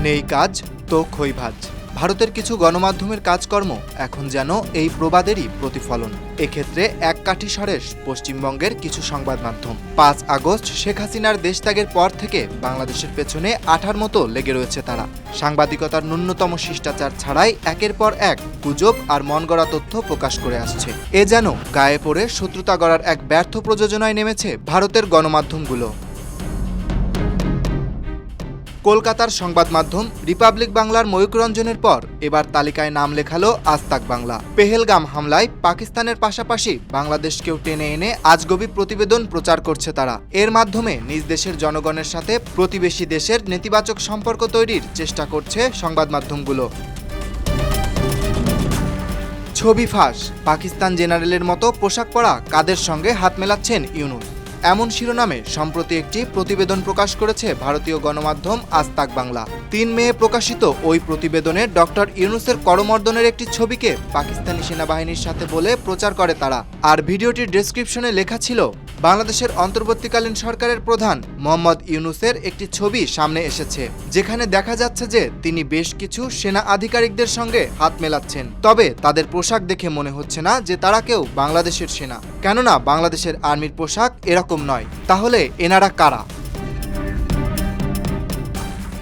নেই কাজ তো খৈভাজ। ভারতের কিছু গণমাধ্যমের কাজকর্ম এখন যেন এই প্রবাদেরই প্রতিফলন। এক্ষেত্রে এক কাঠি সরেস পশ্চিমবঙ্গের কিছু সংবাদ মাধ্যম। ৫ আগস্ট শেখ হাসিনার দেশত্যাগের পর থেকে বাংলাদেশের পেছনে আঠার মতো লেগে রয়েছে তারা। সাংবাদিকতার ন্যূনতম শিষ্টাচার ছাড়াই একের পর এক গুজব আর মনগড়া তথ্য প্রকাশ করে আসছে। এ যেন গায়ে পড়ে শত্রুতা গড়ার এক ব্যর্থ প্রযোজনায় নেমেছে ভারতের গণমাধ্যমগুলো। কলকাতার সংবাদ মাধ্যম রিপাবলিক বাংলার ময়ূক রঞ্জনের পর এবার তালিকায় নাম লেখালো আজ তাক বাংলা। পেহেলগাম হামলায় পাকিস্তানের পাশাপাশি বাংলাদেশকেও টেনে এনে আজগবি প্রতিবেদন প্রচার করছে তারা। এর মাধ্যমে নিজ দেশের জনগণের সাথে প্রতিবেশী দেশের নেতিবাচক সম্পর্ক তৈরির চেষ্টা করছে সংবাদ মাধ্যমগুলো। ছবি ফাঁস, পাকিস্তান জেনারেলের মতো পোশাক পরা কাদের সঙ্গে হাত মেলাচ্ছেন ইউনূস, এমন শিরোনামে সম্প্রতি একটি প্রতিবেদন প্রকাশ করেছে ভারতীয় গণমাধ্যম আজ তাক বাংলা। ৩ মে প্রকাশিত ওই প্রতিবেদনে ডক্টর ইউনূসের করমর্দনের একটি ছবিকে পাকিস্তানি সেনাবাহিনীর সাথে বলে প্রচার করে তারা। আর ভিডিওটির ডেসক্রিপশনে লেখা ছিল, বাংলাদেশের অন্তর্বর্তীকালীন সরকারের প্রধান মোহাম্মদ ইউনূসের একটি ছবি সামনে এসেছে, যেখানে দেখা যাচ্ছে যে তিনি বেশ কিছু সেনা আধিকারিকদের সঙ্গে হাত মেলাচ্ছেন। তবে তাদের পোশাক দেখে মনে হচ্ছে না যে তারা কেউ বাংলাদেশের সেনা, কেননা বাংলাদেশের আর্মির পোশাক এরকম নয়। তাহলে এনারা কারা?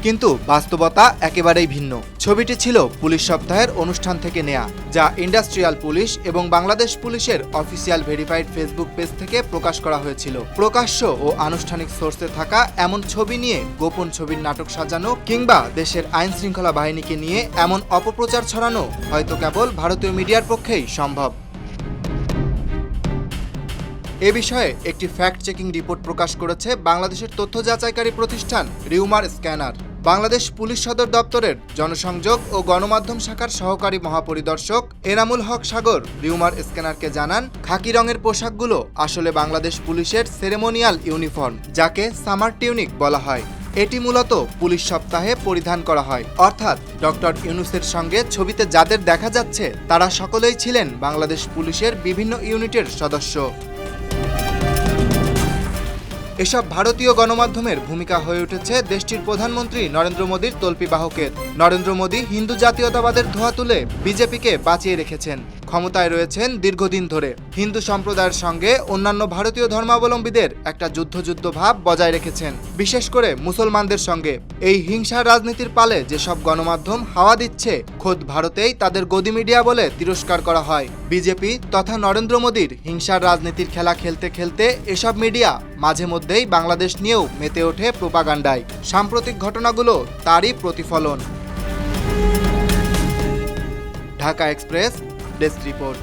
কিন্তু বাস্তবতা একেবারেই ভিন্ন। ছবিটি ছিল পুলিশ সপ্তাহের অনুষ্ঠান থেকে নেয়া, যা ইন্ডাস্ট্রিয়াল পুলিশ এবং বাংলাদেশ পুলিশের অফিসিয়াল ভেরিফাইড ফেসবুক পেজ থেকে প্রকাশ করা হয়েছিল। প্রকাশ্য ও আনুষ্ঠানিক সোর্সে থাকা এমন ছবি নিয়ে গোপন ছবির নাটক সাজানো কিংবা দেশের আইন শৃঙ্খলা বাহিনীকে নিয়ে এমন অপপ্রচার ছড়ানো হয়তো কেবল ভারতীয় মিডিয়ার পক্ষেই সম্ভব। এ বিষয়ে একটি ফ্যাক্ট চেকিং রিপোর্ট প্রকাশ করেছে বাংলাদেশের তথ্য যাচাইকারী প্রতিষ্ঠান রিউমার স্ক্যানার। বাংলাদেশ পুলিশ সদর দপ্তরের জনসংযোগ ও গণমাধ্যম শাখার সহকারী মহাপরিদর্শক এনামুল হক সাগর রিউমার স্ক্যানারকে জানান, খাকি রঙের পোশাকগুলো আসলে বাংলাদেশ পুলিশের সেরেমোনিয়াল ইউনিফর্ম, যাকে সামার টিউনিক বলা হয়। এটি মূলত পুলিশ সপ্তাহে পরিধান করা হয়। অর্থাৎ ডক্টর ইউনূসের সঙ্গে ছবিতে যাদের দেখা যাচ্ছে তারা সকলেই ছিলেন বাংলাদেশ পুলিশের বিভিন্ন ইউনিটের সদস্য। এসব ভারতীয় গণমাধ্যমের ভূমিকা হয়ে উঠেছে দেশটির প্রধানমন্ত্রী নরেন্দ্র মোদীর তল্পিবাহকের। নরেন্দ্র মোদী হিন্দু জাতীয়তাবাদের ধোঁয়া তুলে বিজেপিকে বাঁচিয়ে রেখেছেন, ক্ষমতায় রয়েছেন দীর্ঘদিন ধরে। হিন্দু সম্প্রদায়ের সঙ্গে অন্যান্য ভারতীয় ধর্মাবলম্বীদের একটা যুদ্ধ ভাব বজায় রেখেছেন, বিশেষ করে মুসলমানদের সঙ্গে। এই হিংসার রাজনীতির পালে যেসব গণমাধ্যম হাওয়া দিচ্ছে, খোদ ভারতেই তাদের গদি মিডিয়া বলে তিরস্কার করা হয়। বিজেপি তথা নরেন্দ্র মোদীর হিংসার রাজনীতির খেলা খেলতে খেলতে এসব মিডিয়া মাঝে মধ্যেই বাংলাদেশ নিয়েও মেতে ওঠে প্রোপাগান্ডায়। সাম্প্রতিক ঘটনাগুলো তারই প্রতিফলন। Dhaka express desk report.